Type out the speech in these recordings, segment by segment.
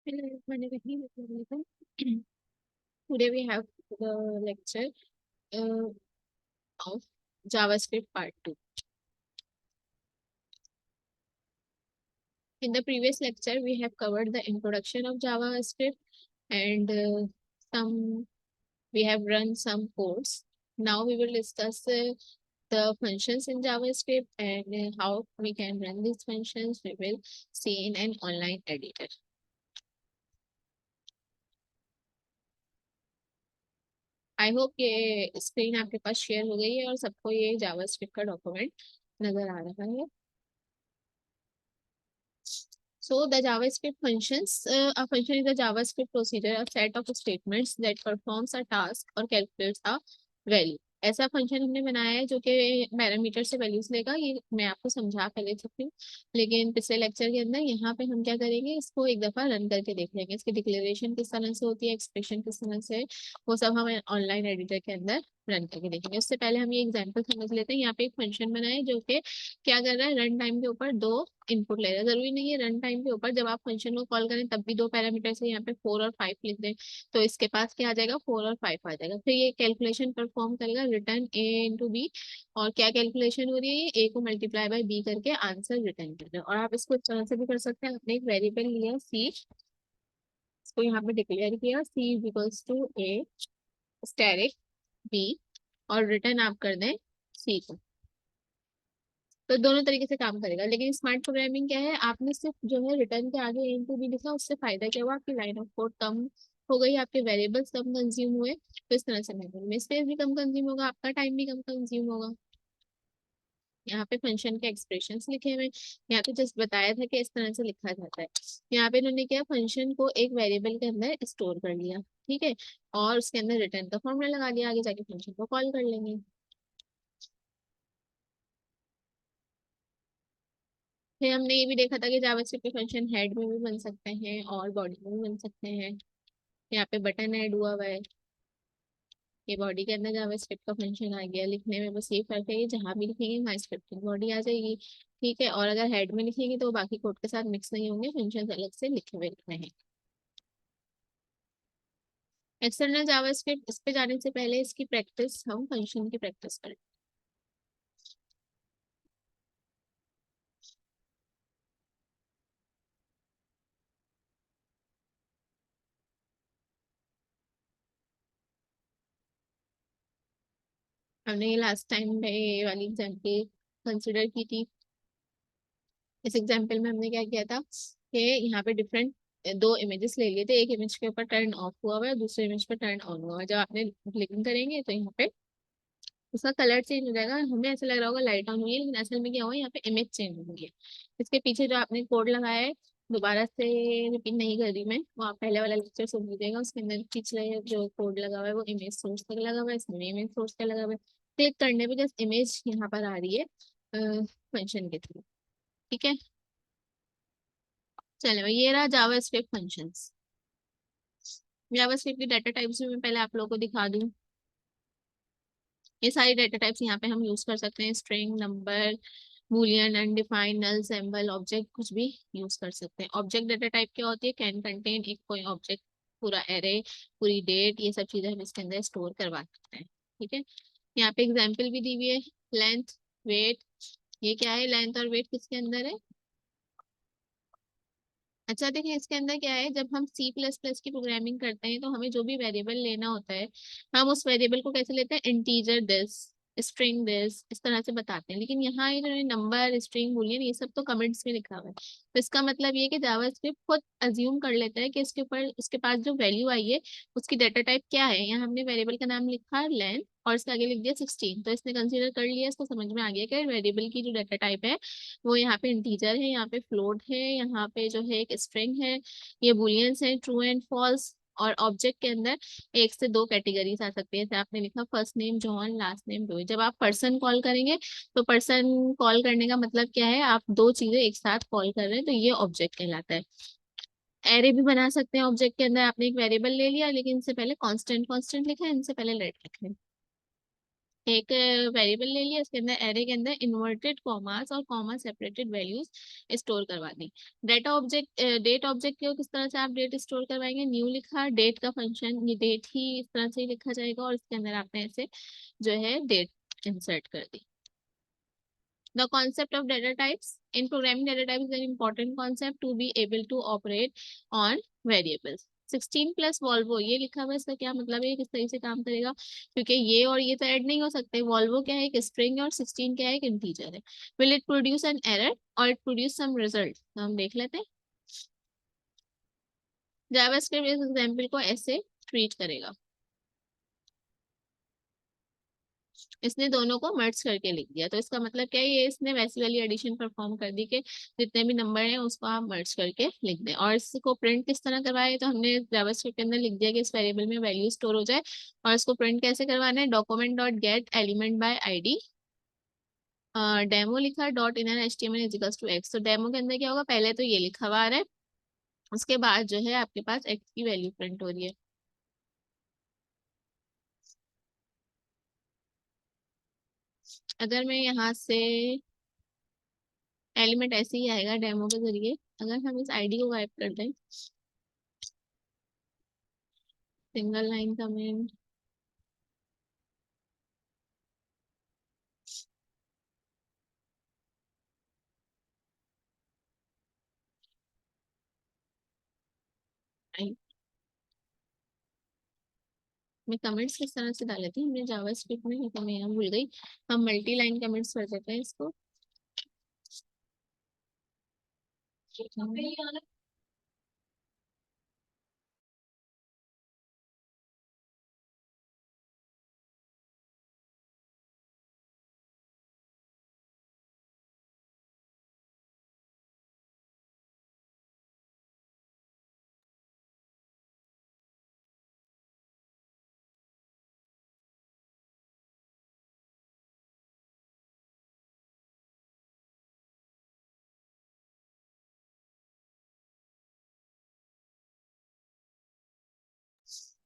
Today we have the lecture uh, of JavaScript Part 2. In the previous lecture, we have covered the introduction of JavaScript and some we have run some codes. Now we will discuss the functions in JavaScript and how we can run these functions. We will see in an online editor. I hope ये screen आपके पास share हो गई है और सबको ये JavaScript का document नजर आ रहा है. So the JavaScript functions, a function is a JavaScript procedure, a set of statements that performs a task or calculates a value. ऐसा फंक्शन हमने बनाया है जो कि पैरामीटर से वैल्यूज लेगा. ये मैं आपको समझा पहले चुकी हूँ, लेकिन पिछले लेक्चर के अंदर यहाँ पे हम क्या करेंगे, इसको एक दफा रन करके देख लेंगे. इसकी डिक्लेरेशन किस तरह से होती है, एक्सप्रेशन किस तरह से, वो सब हम ऑनलाइन एडिटर के अंदर रन करके देखेंगे. उससे पहले हम ये एग्जाम्पल समझ लेते हैं. यहाँ पे एक फंक्शन बना है जो कि क्या कर रहा है, रन टाइम के ऊपर दो इनपुट ले रहा है. जरूरी नहीं है रन टाइम के ऊपर जब आप फंक्शन को कॉल करें तब भी दो पैरामीटर से यहाँ पे 4 और 5 लिख दें तो इसके पास क्या आ जाएगा, 4 और 5 आ जाएगा. फिर ये कैलकुलेशन परफॉर्म करेगा, रिटर्न ए इंटू बी. और क्या कैलकुलेशन हो रही है, ए को मल्टीप्लाई बाय बी करके आंसर रिटर्न कर रहे हैं. और आप इसको इस तरह से भी कर सकते हैं. आपने एक वेरिएबल लिया सी, इसको यहाँ पे डिक्लेयर किया C equals to A static B और रिटर्न आप कर दें सी को. तो दोनों तरीके से काम करेगा. लेकिन स्मार्ट प्रोग्रामिंग क्या है, आपने सिर्फ जो है रिटर्न के आगे इनटू भी लिखा, उससे फायदा क्या हुआ, आपकी लाइन ऑफ कोड कम हो गई, आपके वेरिएबल्स कम कंज्यूम हुए. तो इस तरह से मेमोरी में स्पेस भी कम कंज्यूम होगा, आपका टाइम भी कम कंज्यूम होगा. यहाँ पे फंक्शन के एक्सप्रेशंस लिखे हुए. यहाँ पे जस्ट बताया था कि इस तरह से लिखा जाता है. यहाँ पे इन्होंने क्या, फंक्शन को एक वेरिएबल के अंदर स्टोर कर लिया, ठीक है, और उसके अंदर रिटर्न का फॉर्मूला लगा दिया, आगे जाके फंक्शन को कॉल कर लेंगे. फिर हमने ये भी देखा था कि जावास्क्रिप्ट के फंक्शन हेड में भी बन सकते हैं और बॉडी में भी बन सकते हैं. यहाँ पे बटन ऐड हुआ हुआ है, ये बॉडी के अंदर जावास्क्रिप्ट का फंक्शन आ गया. लिखने में बस ये फर्क है कि जहाँ भी लिखेंगे वहाँ स्क्रिप्ट की बॉडी आ जाएगी, ठीक है. और अगर हेड में लिखेंगे तो बाकी कोड के साथ मिक्स नहीं होंगे, फंक्शन अलग से लिखे हुए लिखने हैं. एक्सटर्नल जावास्क्रिप्ट, इस पे जाने से पहले इसकी प्रैक्टिस, हम फंक्शन की प्रैक्टिस करें. हमने ये लास्ट टाइम में ये वाली एग्जाम्पल कंसिडर की थी. इस एग्जाम्पल में हमने क्या किया था कि यहाँ पे डिफरेंट दो इमेजेस ले लिए थे. एक इमेज के ऊपर टर्न ऑफ हुआ हुआ है, दूसरे इमेज पर टर्न ऑन हुआ है. जब आपने क्लिकिंग करेंगे तो यहाँ पे उसका कलर चेंज हो जाएगा. हमें ऐसा लग रहा होगा लाइट ऑन हुई है, लेकिन असल में क्या हुआ है, यहाँ पे इमेज चेंज हो गई है. इसके पीछे जो आपने कोड लगाया है, दोबारा से रिपीट नहीं कर रही मैं, वो आप पहले वाला लेक्चर सुन लीजिएगा. उसके अंदर पिछले जो कोड लगा हुआ है वो इमेज सोर्स तक लगा हुआ है, इसमें इमेज सोर्स तक लगा हुआ है. क्लिक करने पे जस्ट इमेज यहाँ पर आ रही है फंक्शन के थ्रू, ठीक है. चलो ये रहा जावास्क्रिप्ट फंक्शंस. जावास्क्रिप्ट की डाटा टाइप्स भी मैं पहले आप लोगों को दिखा दूं. ये सारी डाटा टाइप्स यहाँ पे हम यूज कर सकते हैं. स्ट्रिंग, नंबर, बूलियन, अनडिफाइंड, नल, सिंबल, ऑब्जेक्ट, कुछ भी यूज कर सकते हैं. ऑब्जेक्ट डाटा टाइप क्या होती है, कैन कंटेन एक कोई ऑब्जेक्ट, पूरा एरे, पूरी डेट, ये सब चीजें हम इसके अंदर स्टोर करवा सकते हैं, ठीक है. यहाँ पे एग्जाम्पल भी दी हुई है. लेंथ, वेट, ये क्या है, लेंथ और वेट किसके अंदर है. अच्छा देखिए, इसके अंदर क्या है, जब हम सी प्लस प्लस की प्रोग्रामिंग करते हैं तो हमें जो भी वेरिएबल लेना होता है, हम उस वेरिएबल को कैसे लेते हैं, इंटीजर दिस, स्ट्रिंग दिस, इस तरह से बताते हैं. लेकिन यहाँ ये जो नंबर, स्ट्रिंग, बूलियन, ये सब तो कमेंट्स में लिखा हुआ है. तो इसका मतलब ये है कि जावास्क्रिप्ट खुद अज्यूम कर लेता है कि इसके ऊपर उसके पास जो वैल्यू आई है उसकी डाटा टाइप क्या है. यहाँ हमने वेरिएबल का नाम लिखा लेंथ और इसके आगे लिख दिया 16, तो इसने कंसीडर कर लिया, इसको समझ में आ गया कि वेरिएबल की जो डाटा टाइप है वो यहाँ पे इंटीजर है, यहाँ पे फ्लोट है, यहाँ पे जो है एक स्ट्रिंग है, ये बुलियंस है, ट्रू एंड फॉल्स. और ऑब्जेक्ट के अंदर एक से दो कैटेगरीज आ सकती है. जैसे आपने लिखा first name John, last name Doe. जब आप पर्सन कॉल करेंगे तो पर्सन कॉल करने का मतलब क्या है, आप दो चीजें एक साथ कॉल कर रहे हैं, तो ये ऑब्जेक्ट कहलाता है. एरे भी बना सकते हैं ऑब्जेक्ट के अंदर. आपने एक वेरिएबल ले लिया लेकिन इनसे पहले कांस्टेंट कांस्टेंट लिखा है, इनसे पहले लेट लिखे. एक वेरिएबल ले लिया, इसके अंदर एरे के अंदर इन्वर्टेड कॉमास और कॉमा सेपरेटेड वैल्यूज स्टोर करवा दी। डेटा ऑब्जेक्ट, डेट ऑब्जेक्ट को किस तरह से आप डेट स्टोर करवाएंगे, न्यू लिखा, डेट का फंक्शन, ये डेट ही इस तरह से ही लिखा जाएगा और इसके अंदर आपने ऐसे जो है डेट इंसर्ट कर दी। The concept of data types. In programming, data type is an important concept to be able to operate on variables. 16 plus Volvo ये लिखा हुआ है, इसका क्या मतलब है, किस तरीके से काम करेगा, क्योंकि ये और ये तो ऐड नहीं हो सकते। वॉल्वो क्या है, एक स्ट्रिंग है, और 16 क्या है, एक इंटीजर है। Will it produce an error और इट प्रोड्यूस सम रिजल्ट, तो हम देख लेते हैं। जावास्क्रिप्ट इस एग्जांपल को ऐसे ट्रीट करेगा। इसने दोनों को मर्ज करके लिख दिया, तो इसका मतलब क्या है, ये इसने वैसी वाली एडिशन परफॉर्म कर दी कि जितने भी नंबर हैं उसको आप मर्ज करके लिख दें। और इसको प्रिंट किस तरह करवाए, तो हमने जावास्क्रिप्ट के अंदर लिख दिया कि इस वेरिएबल में वैल्यू स्टोर हो जाए। और इसको प्रिंट कैसे करवाना है, document dot get element by ID, demo लिखा, dot inner HTML equals to X. तो डेमो के अंदर क्या होगा, पहले तो ये लिखा हुआ आ रहा है, उसके बाद जो है आपके पास एक्स की वैल्यू प्रिंट हो रही है। अगर मैं यहाँ से एलिमेंट ऐसे ही आएगा डेमो के जरिए, अगर हम इस आईडी को गायब कर दें, सिंगल लाइन कमेंट, मैं कमेंट्स किस तरह से डाले थे हमने जावास्क्रिप्ट में, तो मैं यहाँ भूल गई। हम मल्टी लाइन कमेंट्स कर देते हैं इसको।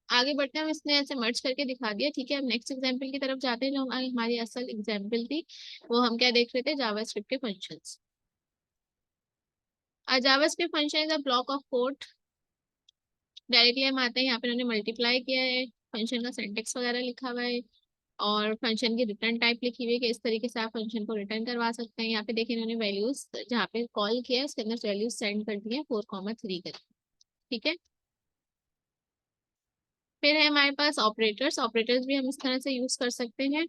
आगे बढ़ते हैं, हम इसने ऐसे मर्ज करके दिखा दिया, ठीक है। अब नेक्स्ट एग्जांपल की तरफ जाते हैं, जो हमारी असल एग्जांपल थी, वो हम क्या देख रहे थे, जावास्क्रिप्ट के functions. JavaScript function is a block of code. Directly हम आते हैं, यहाँ पे उन्होंने मल्टीप्लाई किया है, फंक्शन का सिंटेक्स वगैरह लिखा हुआ है, और फंक्शन की रिटर्न टाइप लिखी हुई है कि इस तरीके से आप फंक्शन को रिटर्न करवा सकते हैं। यहाँ पे देखिए इन्होंने वैल्यूज जहाँ पे कॉल किया है उसके अंदर वैल्यूज सेंड कर दी है 4,3 कर, ठीक है। फिर है हमारे पास ऑपरेटर्स। ऑपरेटर्स भी हम इस तरह से यूज कर सकते हैं।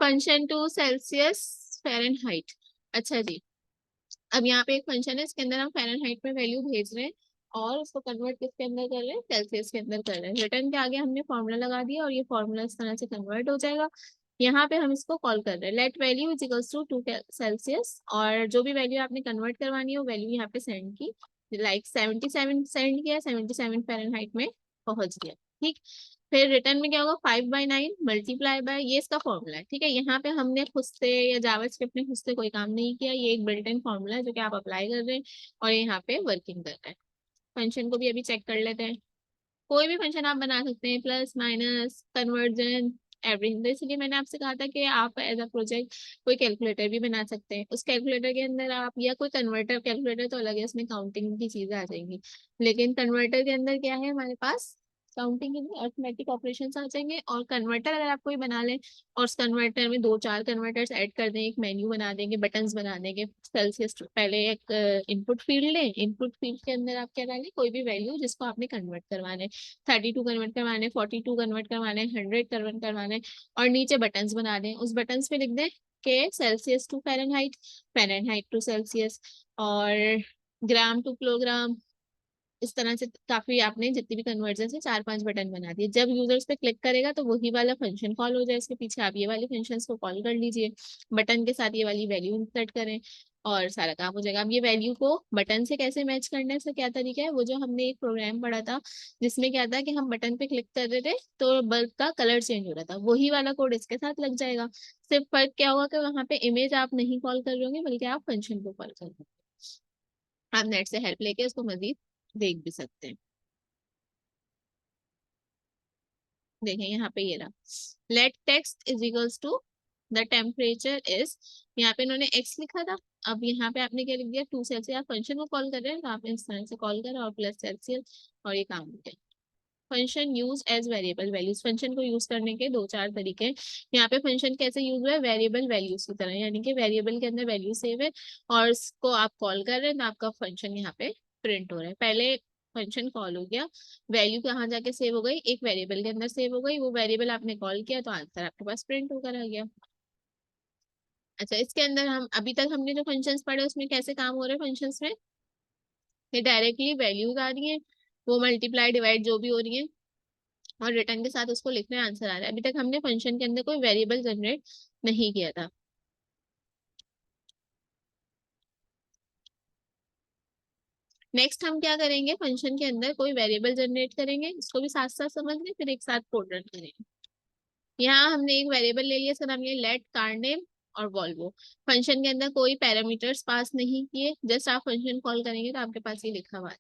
Function to Celsius Fahrenheit. अच्छा जी, अब यहाँ पे एक फंक्शन है, इसके अंदर हम फ़ारेनहाइट में वैल्यू भेज रहे हैं और उसको कन्वर्ट किसके अंदर कर रहे हैं, सेल्सियस के अंदर कर रहे हैं। रिटर्न के आगे हमने फॉर्मूला लगा दिया और ये फॉर्मूला इस तरह से कन्वर्ट हो जाएगा। यहाँ पे हम इसको कॉल कर रहे हैं, let value is equals to 2 Celsius, और जो भी वैल्यू आपने कन्वर्ट करवानी है वो वैल्यू यहाँ पे सेंड की, लाइक 77 सेंड किया, 77 फ़ारेनहाइट में पहुंच गया, ठीक। फिर रिटर्न में क्या होगा, 5/9 मल्टीप्लाई बाय, ये इसका फॉर्मूला है, ठीक है। यहाँ पे हमने खुद से या जावास्क्रिप्ट ने खुद से कोई काम नहीं किया, ये एक बिल्ट इन फॉर्मूला है जो कि आप अप्लाई कर रहे हैं और ये यहाँ पे वर्किंग कर रहा है। फंक्शन को भी अभी चेक कर लेते हैं। कोई भी फंक्शन आप बना सकते हैं, प्लस माइनस कन्वर्जन एवरीथिंग। तो इसलिए मैंने आपसे कहा था कि आप एज अ प्रोजेक्ट कोई कैलकुलेटर भी बना सकते हैं। उस कैलकुलेटर के अंदर आप, या कोई कन्वर्टर, कैलकुलेटर तो अलग है, उसमें काउंटिंग की चीजें आ जाएंगी, लेकिन कन्वर्टर के अंदर क्या है हमारे पास, काउंटिंग के लिए अर्थमेटिक ऑपरेशन आ जाएंगे। और कन्वर्टर अगर आप कोई बना लें और उस कन्वर्टर में 2-4 कन्वर्टर्स ऐड कर दें, एक मेन्यू बना देंगे, बटन्स बना देंगे, सेल्सियस, पहले एक इनपुट फील्ड लें, इनपुट फील्ड के अंदर आप क्या डालें, कोई भी वैल्यू जिसको आपने कन्वर्ट करवाना है, 32 कन्वर्ट करवाने, 42 कन्वर्ट करवाने, 100 कन्वर्ट करवाने, और नीचे बटन्स बना दें। उस बटन्स पे लिख दें कि Celsius to Fahrenheit, Fahrenheit to Celsius, और ग्राम टू किलोग्राम। इस तरह से काफी आपने जितनी भी कन्वर्जन है 4-5 बटन बना दिए। जब यूजर्स पे क्लिक करेगा तो वही वाला फंक्शन कॉल हो जाए, इसके पीछे आप ये वाले फंक्शंस को कॉल कर लीजिए, बटन के साथ ये वाली वैल्यू इंसर्ट करें, और सारा काम हो जाएगा। अब ये वैल्यू को बटन से कैसे मैच करना है, इसका क्या तरीका है, वो जो हमने एक प्रोग्राम पढ़ा था जिसमें क्या था कि हम बटन पे क्लिक कर रहे थे तो बल्ब का कलर चेंज हो रहा था, वही वाला कोड इसके साथ लग जाएगा। सिर्फ फर्क क्या होगा कि वहां पे इमेज आप नहीं कॉल कर रहे होंगे बल्कि आप फंक्शन को कॉल कर रहे हो। आप नेट से हेल्प लेके इसको मजीद देख भी सकते हैं। देखें यहाँ पे ये रहा, let text is equals to the temperature is, यहाँ पे इन्होंने एक्स लिखा था, अब यहाँ पे आपने क्या लिख दिया, 2 सेल्सियस। आप फंक्शन को कॉल कर रहे हैं तो आपने इस तरह से कॉल करा और प्लस सेल्सियस और ये काम हो गया। Function use as variable values, function को यूज करने के दो चार तरीके हैं। यहाँ पे फंक्शन कैसे यूज हुआ है, वेरिएबल वैल्यूज की तरह, यानी कि वेरिएबल के अंदर वैल्यू सेव है और इसको आप कॉल कर रहे हैं तो आपका फंक्शन यहाँ पे प्रिंट हो रहा है। पहले फंक्शन कॉल हो गया, वैल्यू कहाँ जाके सेव हो गई, एक वेरिएबल के अंदर सेव हो गई, वो वेरिएबल आपने कॉल किया तो आंसर आपके पास प्रिंट होकर आ गया। अच्छा, इसके अंदर हम अभी तक हमने जो फंक्शंस पढ़े उसमें कैसे काम हो रहे हैं फंक्शंस में, ये डायरेक्टली वैल्यूज आ रही है, वो मल्टीप्लाई डिवाइड जो भी हो रही है और रिटर्न के साथ उसको लिखना है, आंसर आ रहा है। अभी तक हमने फंक्शन के अंदर कोई वेरिएबल जनरेट नहीं किया था। नेक्स्ट हम क्या करेंगे, फंक्शन के अंदर कोई वेरिएबल जनरेट करेंगे, इसको भी साथ साथ समझ लें फिर एक साथ कोड रन करेंगे। यहाँ हमने एक वेरिएबल ले लिया, इसका नाम लिया लेट कार नेम और वॉल्वो। फंक्शन के अंदर कोई पैरामीटर्स पास नहीं किए, जस्ट आप फंक्शन कॉल करेंगे तो आपके पास ये लिखा हुआ है।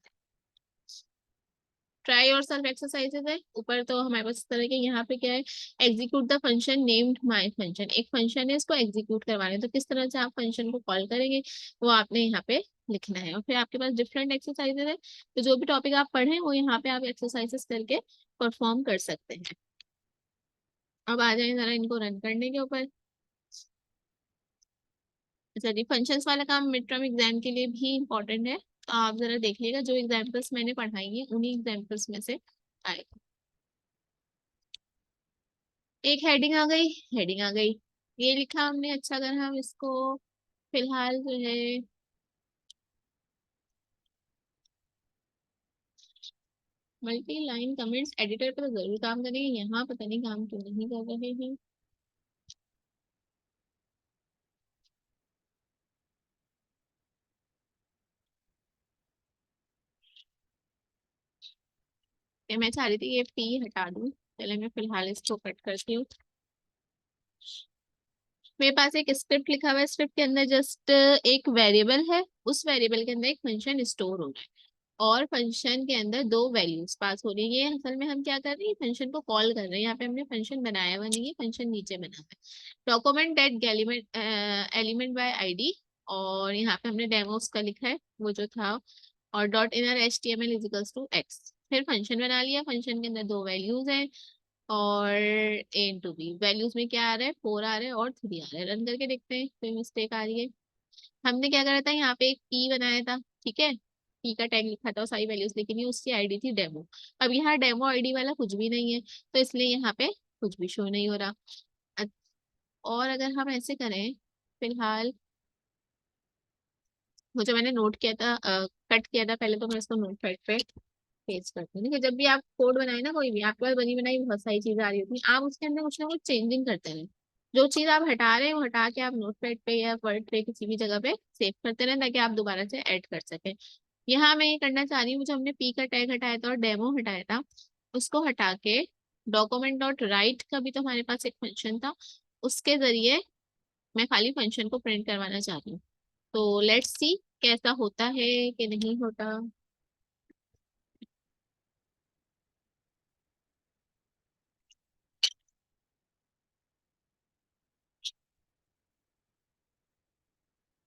ट्राई और सेल्फ एक्सरसाइजेस है ऊपर, तो हमारे पास इस तरह के, यहाँ पे क्या है, execute the function named my function, एक फंक्शन है इसको एग्जीक्यूट करवाना है, तो किस तरह से आप फंक्शन को कॉल करेंगे वो आपने यहाँ पे लिखना है। और फिर आपके पास डिफरेंट एक्सरसाइजेस है, तो जो भी टॉपिक आप पढ़े वो यहाँ पे आप एक्सरसाइजेस करके परफॉर्म कर सकते हैं। अब आ जाए जरा इनको रन करने के ऊपर। अच्छा जी, फंक्शंस वाला काम मिड टर्म एग्जाम के लिए भी इम्पोर्टेंट है, तो आप जरा देख लीजिएगा, जो एग्जाम्पल्स मैंने पढ़ाई है उन्हीं एग्जाम्पल्स में से आए। एक हेडिंग आ गई, हेडिंग आ गई, ये लिखा हमने। अच्छा, अगर हम इसको फिलहाल जो है मल्टी लाइन कमेंट्स एडिटर पर जरूर काम करेंगे, यहाँ पता नहीं काम क्यों नहीं कर रहे हैं। ये मैं चाह रही थी ये पी हटा दूं, चले मैं फिलहाल इसको कट करती हूँ। मेरे पास एक स्क्रिप्ट लिखा हुआ है, स्क्रिप्ट के अंदर जस्ट एक वेरिएबल है, उस वेरिएबल के अंदर एक फंक्शन स्टोर हो रहा है और फंक्शन के अंदर दो वैल्यूज पास हो रही है। ये असल में हम क्या कर रहे हैं, फंक्शन को कॉल कर रहे हैं, यहाँ पे हमने फंक्शन बनाया हुआ नहीं है, फंक्शन नीचे बना हुआ है। Document that element element by ID, और यहाँ पे हमने डेमोस का लिखा है वो जो था, और dot inner H T M L equals to X. फिर फंक्शन बना लिया, फंक्शन के अंदर दो वैल्यूज हैं और ए टू बी, वैल्यूज में क्या आ रहा है, 4 आ रहा है और 3 आ रहा है। रन करके देखते हैं कोई मिस्टेक आ रही है। हमने क्या करा था, यहाँ पे एक पी बनाया था, ठीक है, पी का टैग लिखा था और सारी वैल्यूज, लेकिन ये उसकी आईडी थी डेमो। अब यहाँ डेमो आईडी वाला कुछ भी नहीं है, तो इसलिए यहाँ पे कुछ भी शो नहीं हो रहा। अ- और अगर हम ऐसे करें, फिलहाल वो जो मैंने नोट किया था, कट किया था पहले, तो मैं इसको नोट पैड पे पेस्ट करती हूँ। देखिए, जब भी आप कोड बनाए ना, कोई भी आपके पास बनी बनाई बहुत सारी चीजें आ रही होती हैं, आप उसके अंदर कुछ ना कुछ चेंजिंग करते रहें। जो चीज आप हटा रहे हैं वो हटा के आप नोटपैड पे या वर्ड पे किसी भी जगह पे सेव करते रहें, ताकि आप दोबारा से ऐड कर सकें। यहाँ मैं ये करना चाह रही हूँ, जो हमने पी का टैग हटाया था और डेमो हटाया था, उसको हटा के डॉक्यूमेंट डॉट राइट का भी तो हमारे पास एक फंक्शन था, उसके जरिए मैं खाली फंक्शन को प्रिंट करवाना चाह रही हूँ। तो लेट्स सी कैसा होता है कि नहीं होता।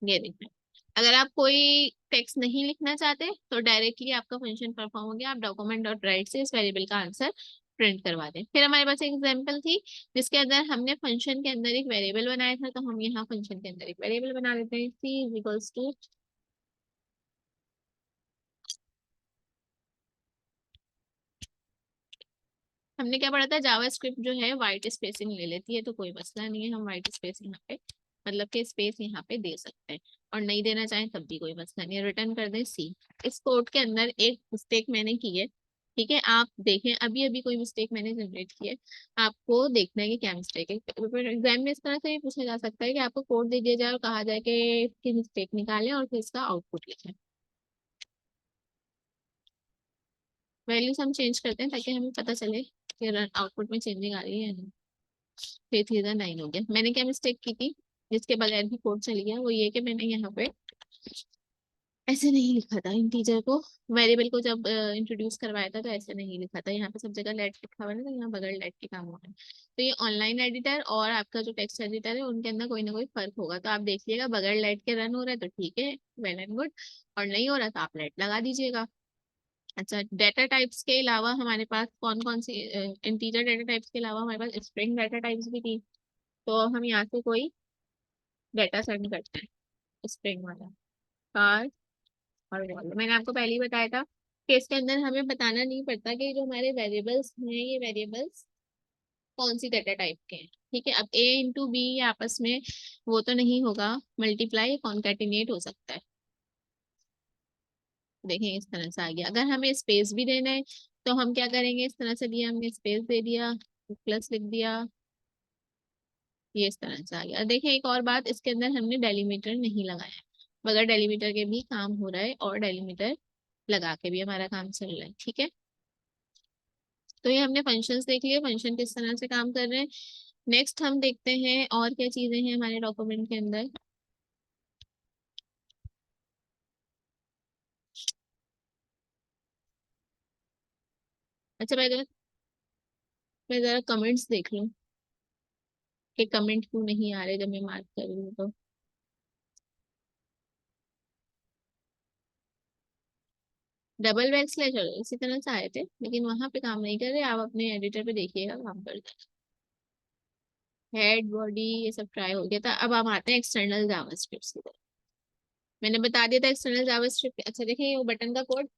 ये देखना, अगर आप कोई टेक्स्ट नहीं लिखना चाहते तो डायरेक्टली आपका फंक्शन परफॉर्म हो गया, आप डॉक्यूमेंट डॉट राइट से इस वेरिएबल का आंसर प्रिंट करवा दें। फिर हमारे पास एक एग्जांपल थी जिसके अंदर हमने फंक्शन के अंदर एक वेरिएबल बनाया था, तो हम यहाँ फंक्शन के अंदर एक वेरिएबल बना लेते हैं, सी इज इक्वल्स टू, हमने क्या पढ़ा था, जावास्क्रिप्ट जो है वाइट स्पेसिंग ले लेती है, तो कोई मसला नहीं है, हम वाइट स्पेस यहाँ पे मतलब कि स्पेस यहाँ पे दे सकते हैं, और नहीं देना चाहें तब भी कोई मसला नहीं है। रिटर्न कर दें सी। इस कोड के अंदर एक मिस्टेक मैंने की है, ठीक है, आप देखें अभी अभी कोई मिस्टेक मैंने जनरेट की है, आपको देखना है कि क्या मिस्टेक है। एग्जाम में इस तरह से ये पूछा जा सकता है कि आपको कोड दे दिया जाए और कहा जाए कि इसकी मिस्टेक निकालें और फिर इसका आउटपुट लिखें। वैल्यूज हम चेंज करते हैं ताकि हमें पता चले कि आउटपुट में चेंजिंग आ रही है या नहीं। 3 3 9 हो गया। मैंने क्या मिस्टेक की थी जिसके बगैर भी कोड चली गया, वो ये कि मैंने यहाँ पे ऐसे नहीं लिखा था इंटीजर को, वेरिएबल को जब इंट्रोड्यूस करवाया था तो ऐसे नहीं लिखा था। यहाँ पे सब जगह लेट लिखा हुआ है ना, तो यहाँ बगैर लेट के काम हो रहा है। तो ये ऑनलाइन एडिटर और आपका जो टेक्स्ट एडिटर है उनके अंदर कोई ना कोई फर्क होगा, तो आप देखिएगा बगैर लेट के रन हो रहा है तो ठीक है, वेल एंड गुड। और नहीं हो रहा तो आप लेट लगा दीजिएगा। अच्छा, डेटा टाइप्स के अलावा हमारे पास कौन कौन सी, इंटीजर डेटा टाइप्स के अलावा हमारे पास स्ट्रिंग डेटा टाइप्स भी थी। तो हम यहाँ से कोई डेटा सेंड करते हैं स्ट्रिंग वाला, कार और वॉल। मैंने आपको पहले ही बताया था कि इसके अंदर हमें बताना नहीं पड़ता कि जो हमारे वेरिएबल्स हैं ये वेरिएबल्स कौन सी डेटा टाइप के हैं। ठीक है, अब ए इंटू बी आपस में वो तो नहीं होगा, मल्टीप्लाई कॉन्केटिनेट हो सकता है। देखें इस तरह से आ गया। अगर हमें स्पेस भी देना है तो हम क्या करेंगे, इस तरह से दिया हमने स्पेस दे दिया, प्लस लिख दिया, ये इस तरह से आ गया। देखें एक और बात, इसके अंदर हमने डेलीमीटर नहीं लगाया है, बगैर डेलीमीटर के भी काम हो रहा है और डेलीमीटर लगा के भी हमारा काम चल रहा है। ठीक है, तो ये हमने फंक्शंस देख लिए, फंक्शन किस तरह से काम कर रहे हैं। नेक्स्ट हम देखते हैं और क्या चीजें हैं हमारे डॉक्यूमेंट के अंदर। अच्छा, मैं जरा कमेंट्स देख लूँ कि कमेंट क्यों नहीं आ रहे जब मैं मार्क कर रही हूँ तो। डबल बैक स्लैश और इसी तरह से आए थे लेकिन वहां पे काम नहीं कर रहे, आप अपने एडिटर पे देखिएगा काम कर देगा। हेड बॉडी ये सब ट्राई हो गया था। अब हम आते हैं एक्सटर्नल जावास्क्रिप्ट की तरफ। मैंने बता दिया था एक्सटर्नल जावास्क्रिप्ट। अच्छा देखिए वो बटन का कोड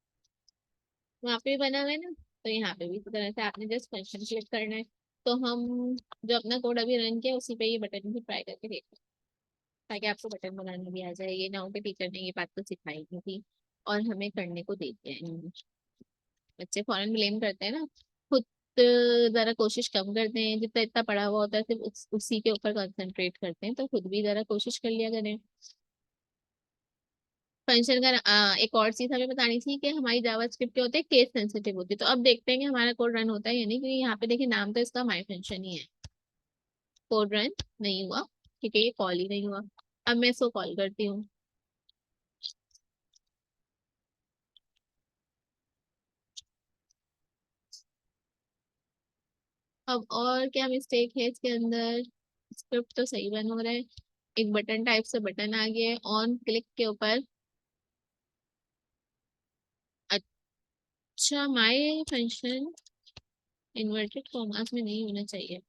वहाँ पे भी बना हुआ है ना, तो यहाँ पे भी इसी तरह से आपने जस्ट फंक्शन क्लिक करना है। तो हम जो अपना कोड अभी रन किया उसी पे ये बटन भी ट्राई करके देखते हैं ताकि आपको बटन बनाना भी आ जाए। ये ना हो कि टीचर ने ये बात तो सिखाई नहीं थी और हमें करने को देते हैं। बच्चे फौरन ब्लेम करते हैं ना, खुद जरा कोशिश कम करते हैं, जितना इतना पढ़ा हुआ होता है सिर्फ उसी के ऊपर कंसंट्रेट करते हैं, तो खुद भी जरा कोशिश कर लिया करें। फंक्शन का एक और चीज हमें बतानी थी कि हमारी जावास्क्रिप्ट क्या होते हैं, केस सेंसिटिव होती है। तो अब देखते हैं कि हमारा कोड रन होता है या नहीं, क्योंकि यहाँ पे देखिए नाम तो इसका माई फंक्शन ही है। कोड रन नहीं हुआ क्योंकि ये कॉल ही नहीं हुआ। अब मैं इसको कॉल करती हूँ। अब और क्या मिस्टेक है इसके अंदर, स्क्रिप्ट तो सही बन हो रहा है। एक बटन टाइप से बटन आ गया है ऑन क्लिक के ऊपर। अच्छा, माई फंक्शन इन्वर्टेड कॉमास में नहीं होना चाहिए,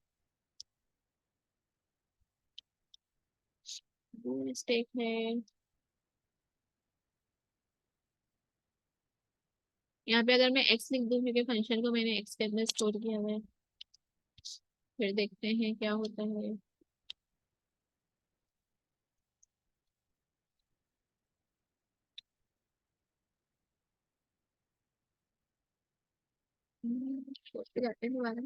वो मिस्टेक है। यहाँ पे अगर मैं एक्स लिख दूँ क्योंकि फंक्शन को मैंने एक्स के अंदर स्टोर किया हुआ है, फिर देखते हैं क्या होता है। छोड़ते जाते हैं दोबारा।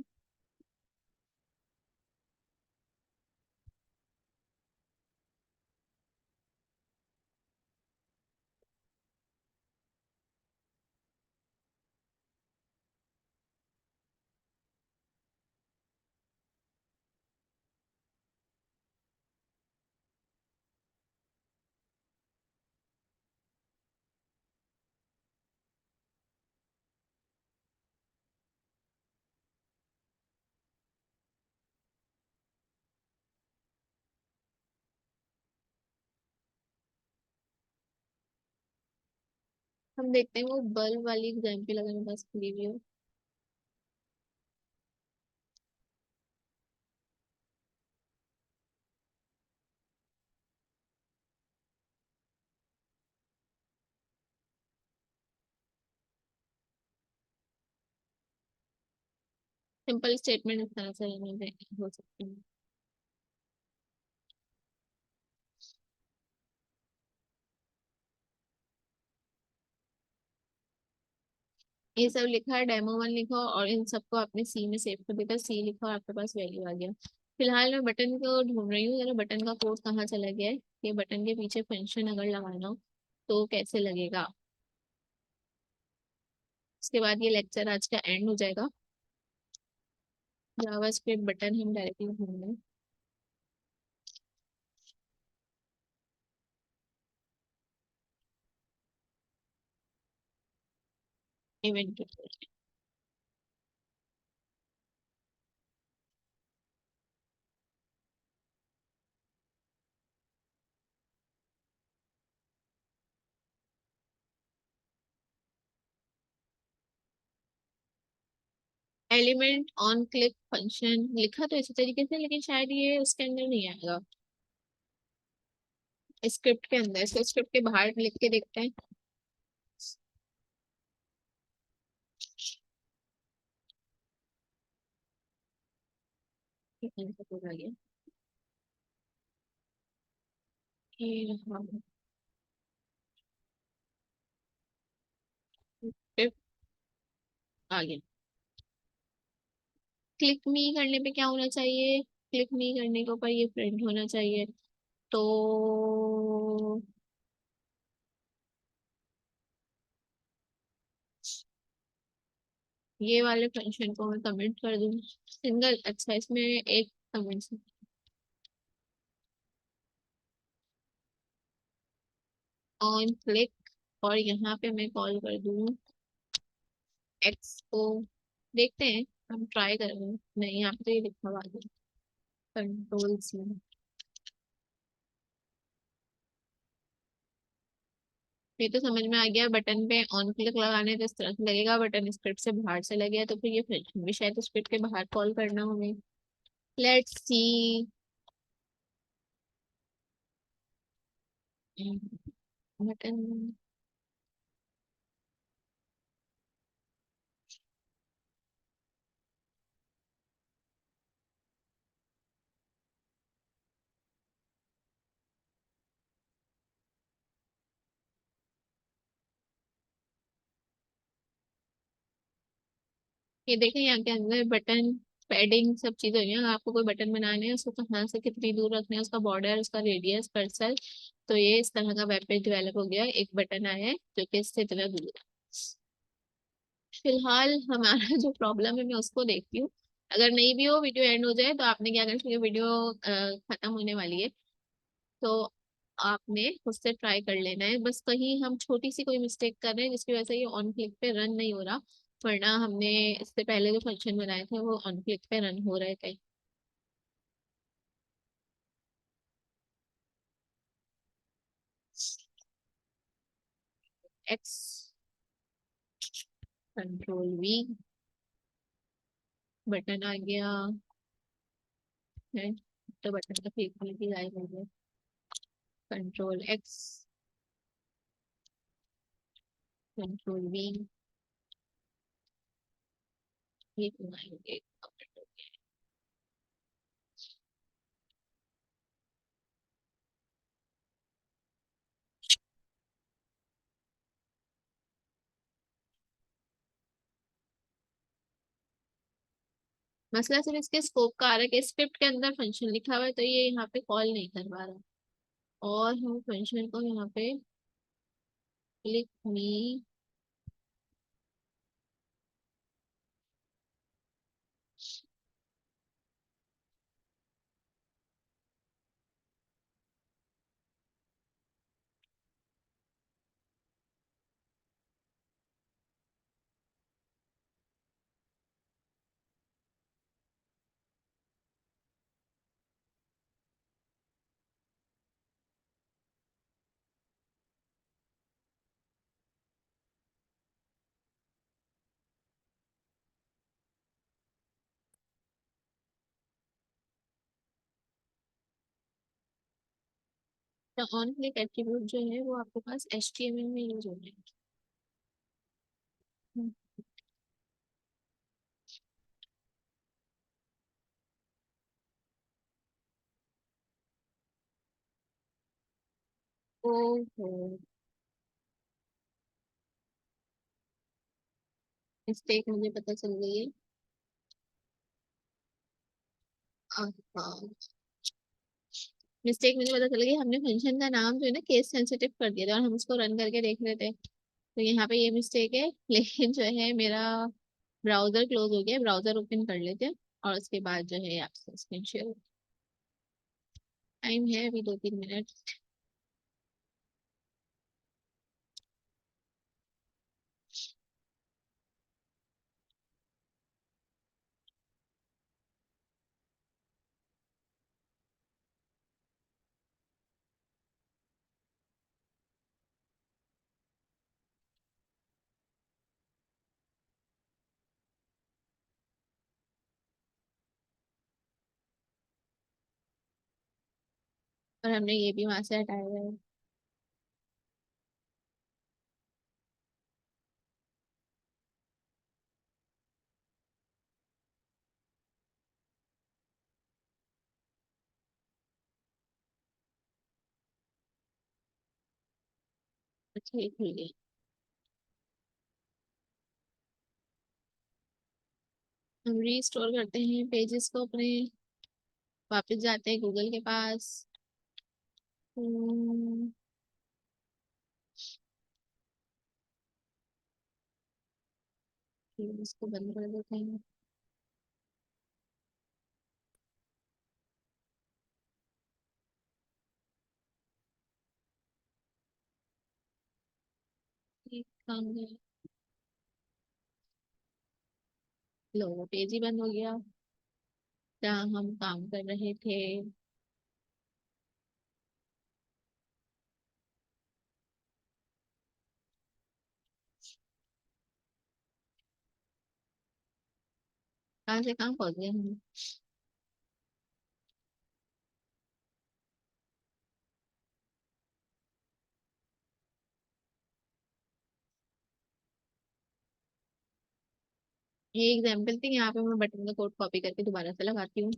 हम देखते हैं वो बल्ब वाली एग्जाम्पल अगर मेरे पास खुली हुई हो। सिंपल स्टेटमेंट इस तरह से हो सकते हैं। ये सब लिखा है, डेमो 1 लिखो और इन सबको आपने सी में सेव कर दिया, सी लिखा और आपके पास वैल्यू आ गया। फिलहाल मैं बटन को ढूंढ रही हूँ, जरा बटन का कोड कहाँ चला गया है। ये बटन के पीछे फंक्शन अगर लगाना हो तो कैसे लगेगा। उसके बाद ये लेक्चर आज का एंड हो जाएगा। जावास्क्रिप्ट बटन हम डायरेक्टली ढूंढ लें। Event element on click function लिखा तो इसी तरीके से, लेकिन शायद ये उसके अंदर नहीं आएगा, स्क्रिप्ट के अंदर। इसको स्क्रिप्ट के बाहर लिख के देखते हैं। ये कौन सा कोड आ गया। ये रहा। फिर आ गया। क्लिक मी करने पे क्या होना चाहिए, क्लिक मी करने के ऊपर ये प्रिंट होना चाहिए। तो ये वाले फंक्शन को मैं कमेंट कर दूं, सिंगल, अच्छा इसमें एक कमेंट ऑन क्लिक, और यहाँ पे मैं कॉल कर दूं एक्स को। देखते हैं, हम ट्राई करेंगे। नहीं, यहाँ पे तो ये लिखा हुआ है कंट्रोल C। ये तो समझ में आ गया, बटन पे ऑन क्लिक लगाने तो इस तरह से लगेगा, बटन स्क्रिप्ट से बाहर से लगे तो फिर ये फंक्शन भी शायद स्क्रिप्ट के बाहर कॉल करना हमें। Let's see. बटन, ये देखें यहाँ के अंदर बटन पैडिंग सब चीजें हुई हैं। अगर आपको कोई बटन बनाने हैं, उसको कहाँ से कितनी दूर रखना है, उसका बॉर्डर, उसका रेडियस, कर्सर, तो ये इस तरह का वेब पेज डेवलप हो गया। एक बटन आया है जो कि इससे इतना दूर है। फिलहाल हमारा जो प्रॉब्लम है मैं उसको देखती हूँ। अगर नहीं भी हो, वीडियो एंड हो जाए, तो आपने क्या करना है, वीडियो खत्म होने वाली है तो आपने उससे ट्राई कर लेना है। बस कहीं हम छोटी सी कोई मिस्टेक कर रहे हैं जिसकी वजह से ये ऑन क्लिक पे रन नहीं हो रहा, वरना हमने इससे पहले जो फंक्शन बनाए थे वो ऑन क्लिक पे रन हो रहे थे। एक्स, कंट्रोल V, बटन आ गया है, तो बटन का फेक भी गायब हो गया। कंट्रोल X, कंट्रोल V, ये घुमाएंगे। मसला सिर्फ इसके स्कोप का आ रहा है कि स्क्रिप्ट के अंदर फंक्शन लिखा हुआ है, तो ये यहाँ पे कॉल नहीं कर पा रहा। और हम फंक्शन को यहाँ पे क्लिक मी, तो ऑन क्लिक एट्रीब्यूट जो है वो आपके पास HTML में यूज हो रहा है। हम्म, ओहो, मिस्टेक मुझे पता चल गई है। हाँ, मिस्टेक मुझे पता चल गई, हमने फंक्शन का नाम जो है ना केस सेंसिटिव कर दिया था और हम उसको रन करके देख रहे थे, तो यहाँ पे ये मिस्टेक है। लेकिन जो है मेरा ब्राउजर क्लोज हो गया, ब्राउजर ओपन कर लेते हैं और उसके बाद जो है आपसे स्क्रीन शेयर। टाइम है अभी 2-3 मिनट। और हमने ये भी वहां से हटाया हुआ है। अच्छा ये खुल गया। हम रीस्टोर करते हैं पेजेस को अपने, वापस जाते हैं गूगल के पास। हम्म, इसको बंद कर देते हैं। एक काम है, लो पेज ही बंद हो गया जहाँ हम काम कर रहे थे। कहाँ से कहाँ पहुंच गए हम। ये एग्जाम्पल थी, यहाँ पे मैं बटन का कोड कॉपी करके दोबारा से लगाती हूँ।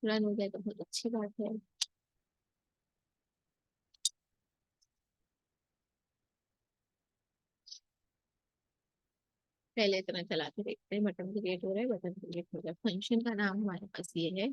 रन हो जाए तो बहुत अच्छी बात है। पहले इतना चलाते देखते हैं, बटन क्रिएट हो रहा है, बटन क्रिएट हो गया। फंक्शन का नाम हमारे पास ये है।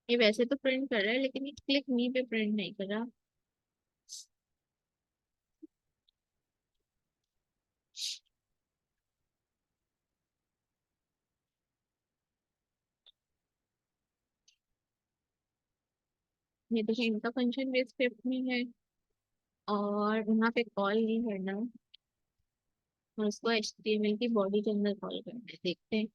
ये वैसे तो प्रिंट कर रहा है लेकिन ये क्लिक मी पे प्रिंट नहीं कर रहा। ये तो इनका फंक्शन बेस स्क्रिप्ट में है और वहाँ पे कॉल नहीं करना और उसको HTML की बॉडी के अंदर कॉल करना है, देखते हैं।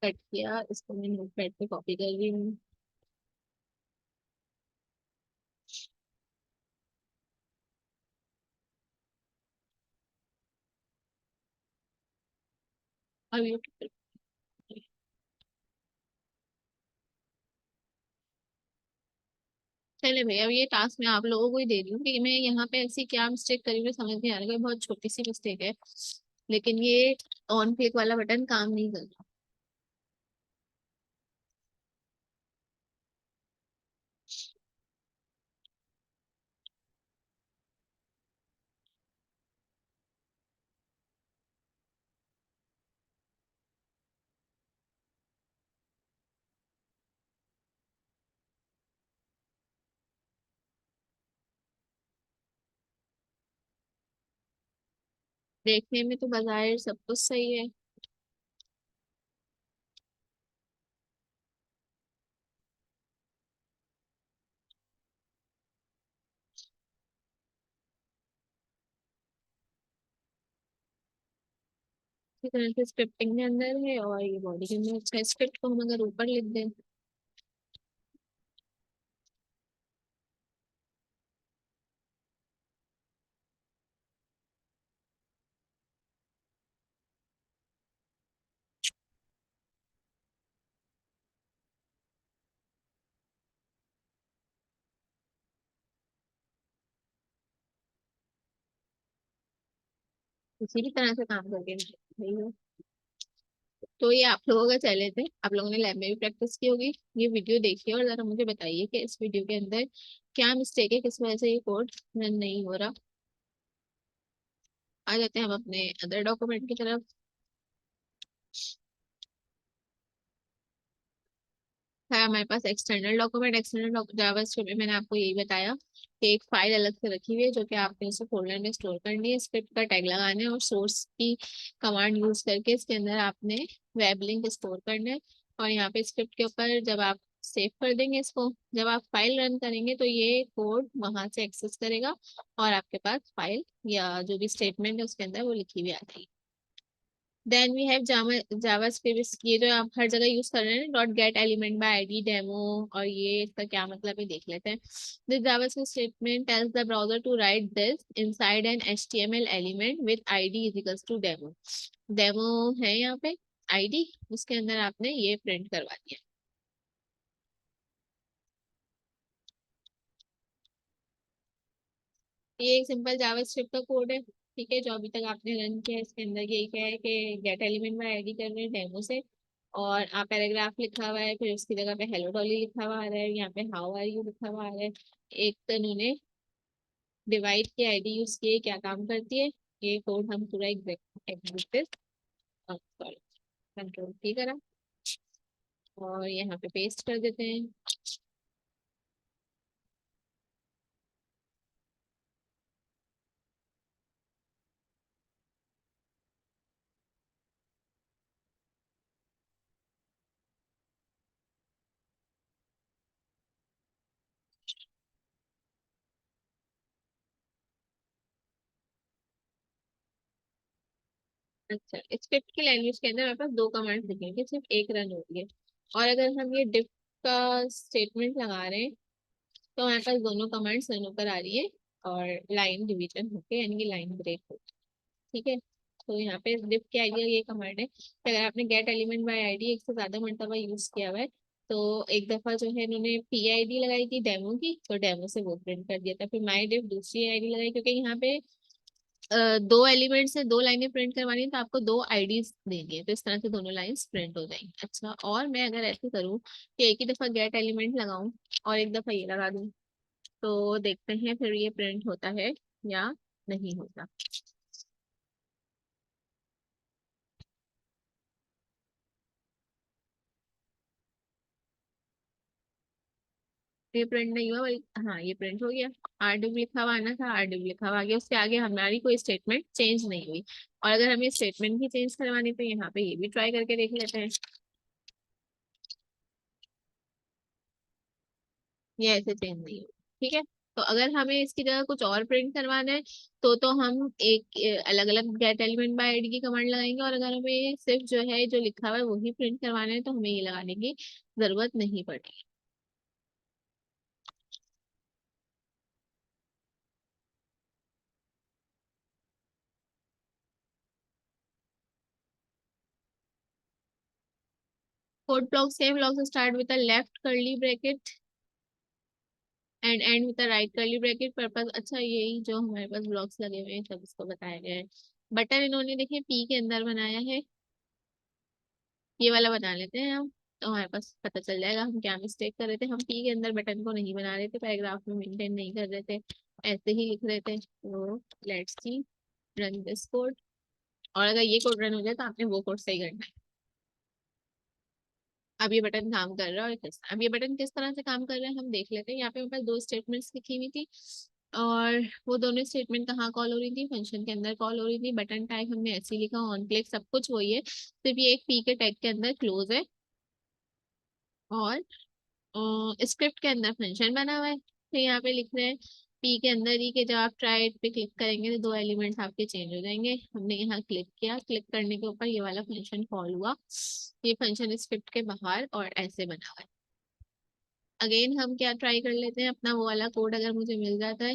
कट किया, इसको मैं नोटपैड पे कॉपी कर रही हूँ। अब ये चले भाई, अब ये टास्क मैं आप लोगों को ही दे रही हूँ कि मैं यहाँ पे ऐसी क्या मिस्टेक करी हुई समझ नहीं आ रहा है, बहुत छोटी सी मिस्टेक है लेकिन ये ऑन क्लिक वाला बटन काम नहीं कर रहा। देखने में तो बाजायर सब कुछ सही है। इसी तरह से स्क्रिप्टिंग के अंदर है और ये बॉडी के अंदर। अच्छा, स्क्रिप्ट को हम अगर ऊपर लिख दें, इसी भी तरह से काम करके भाई हो। तो ये आप लोगों का चैलेंज है, आप लोगों ने लैब में भी प्रैक्टिस की होगी। ये वीडियो देखिए और जरा मुझे बताइए कि इस वीडियो के अंदर क्या मिस्टेक है, किस वजह से ये कोड रन नहीं हो रहा। आ जाते हैं हम अपने अदर डॉक्यूमेंट की तरफ। है हमारे पास एक्सटर्नल डॉक्यूमेंट। एक्सटर्नल जावास्क्रिप्ट में मैंने आपको यही बताया कि एक फाइल अलग से रखी हुई है जो कि आपने उसे फोल्डर में स्टोर करनी है। स्क्रिप्ट का टैग लगाना है और सोर्स की कमांड यूज करके इसके अंदर आपने वेब लिंक स्टोर करना है। और यहाँ पे स्क्रिप्ट के ऊपर जब आप सेव कर देंगे इसको, जब आप फाइल रन करेंगे तो ये कोड वहां से एक्सेस करेगा और आपके पास फाइल या जो भी स्टेटमेंट है उसके अंदर वो लिखी हुई आ जाएगी। देन वी हैव जावास्क्रिप्ट, ये जो आप हर जगह यूज कर रहे हैं, dot get element by ID demo. और ये इसका क्या मतलब है देख लेते हैं। This JavaScript statement tells the browser to write this inside an HTML element with ID is equals to demo. Demo है यहाँ पे आईडी, उसके अंदर आपने ये प्रिंट करवा दिया। ये एक सिंपल जावास्क्रिप्ट का कोड है, ठीक है, जो अभी तक आपने रन किया है। इसके अंदर यही क्या है कि गेट एलिमेंट बाय आईडी कर रहे हैं डेमो से, और आप पैराग्राफ लिखा हुआ है, फिर उसकी जगह पे हेलो डॉली लिखा हुआ आ रहा है, यहाँ पे हाउ आर यू लिखा हुआ आ रहा है। एक तो इन्होंने डिवाइड की आईडी यूज की है, क्या काम करती है। ये कोड हम पूरा एग्जिस्ट, सॉरी, कंट्रोल टी करा और यहाँ पे पेस्ट कर देते हैं। अच्छा, स्क्रिप्ट की लैंग्वेज के अंदर हमारे पास दो कमांड्स दिखेंगे, सिर्फ एक रन हो रही है। और अगर हम ये डिफ का स्टेटमेंट लगा रहे हैं तो हमारे पास दोनों कमांड्स रन होकर आ रही है और लाइन डिवीजन होके यानी कि लाइन ब्रेक हो। ठीक है, तो यहाँ पे डिफ की आईडी ये कमांड है कि अगर आपने गेट एलिमेंट बाय आईडी एक से ज्यादा मरतबा यूज किया हुआ है तो एक दफा जो है इन्होंने पी आईडी लगाई थी डेमो की, तो डेमो से वो प्रिंट कर दिया था। फिर माई डिफ दूसरी आईडी लगाई, क्योंकि यहाँ पे दो एलिमेंट से दो लाइनें प्रिंट करवानी है तो आपको दो आईडीज देनी है, तो इस तरह से दोनों लाइंस प्रिंट हो जाएंगी। अच्छा, और मैं अगर ऐसे करूँ कि एक ही दफा गेट एलिमेंट लगाऊं और एक दफा ये लगा दूं, तो देखते हैं फिर ये प्रिंट होता है या नहीं होता। ये प्रिंट नहीं हुआ हाँ, ये प्रिंट हो गया। आरडब्ल्यू लिखा हुआ आना था, आरडब्ल्यू लिखा हुआ आ गया, उसके आगे हमारी कोई स्टेटमेंट चेंज नहीं हुई। और अगर हमें स्टेटमेंट भी चेंज करवानी तो यहाँ पे ये भी ट्राई करके देख लेते हैं। ये ऐसे चेंज नहीं हुई, ठीक है। तो अगर हमें इसकी जगह कुछ और प्रिंट करवाना है तो हम एक अलग अलग गेट एलिमेंट बाय आईडी की कमांड लगाएंगे, और अगर हमें सिर्फ जो है जो लिखा हुआ है वही प्रिंट करवाना है तो हमें ये लगाने की जरूरत नहीं पड़ेगी। Code block same block start with a left curly bracket and and with the right curly bracket purpose. अच्छा, यही जो हमारे पास ब्लॉक्स लगे हुए हैं सब इसको बताया गया है। बटन इन्होंने देखिए पी के अंदर बनाया है, ये वाला बना लेते हैं हम, तो हमारे पास पता चल जाएगा हम क्या मिस्टेक कर रहे थे। हम पी के अंदर बटन को नहीं बना रहे थे, पैराग्राफ में मेंटेन नहीं कर रहे थे, ऐसे ही लिख रहे थे। तो let's see, run this code. और अगर ये कोड रन हो जाए तो आपने वो कोड सही करना है। अब ये बटन काम कर रहा है, और अब ये बटन किस तरह से काम कर रहा है हम देख लेते हैं। यहाँ पे मेरे पास दो स्टेटमेंट्स लिखी हुई थी और वो दोनों स्टेटमेंट कहाँ कॉल हो रही थी, फंक्शन के अंदर कॉल हो रही थी। बटन टाइप हमने ऐसे ही लिखा, ऑन क्लिक सब कुछ वही है, सिर्फ ये एक पी के टैग के अंदर क्लोज है। और स्क्रिप्ट के अंदर फंक्शन बना हुआ है, तो यहाँ पे लिख रहे हैं पी के अंदर ही के जब आप ट्राई पे क्लिक करेंगे तो दो एलिमेंट्स आपके चेंज हो जाएंगे। हमने यहाँ क्लिक किया, क्लिक करने के ऊपर ये वाला फंक्शन कॉल हुआ। ये फंक्शन स्क्रिप्ट के बाहर और ऐसे बना हुआ है। अगेन हम क्या ट्राई कर लेते हैं, अपना वो वाला कोड अगर मुझे मिल जाता है,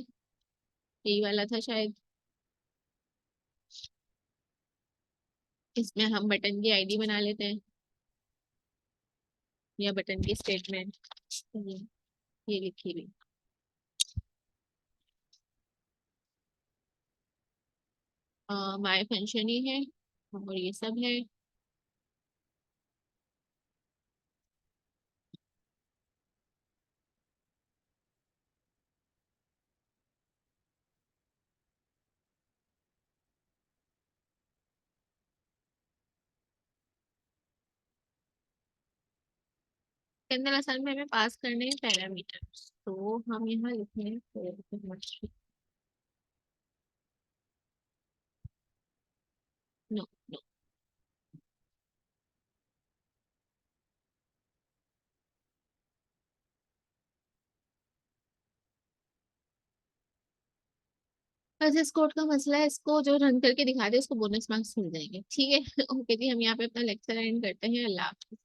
यही वाला था शायद। इसमें हम बटन की आईडी बना लेते हैं या बटन की स्टेटमेंट। ये लिखी हुई माय फंक्शन ही है और ये सब है। के अंदर असल में हमें पास करने हैं पैरामीटर्स, तो हम यहाँ लिखते हैं नो। बस इस कोड का मसला है, इसको जो रन करके दिखा दे उसको बोनस मार्क्स मिल जाएंगे। ठीक है। ओके जी, हम यहाँ पे अपना लेक्चर एंड करते हैं। अल्लाह हाफिज़।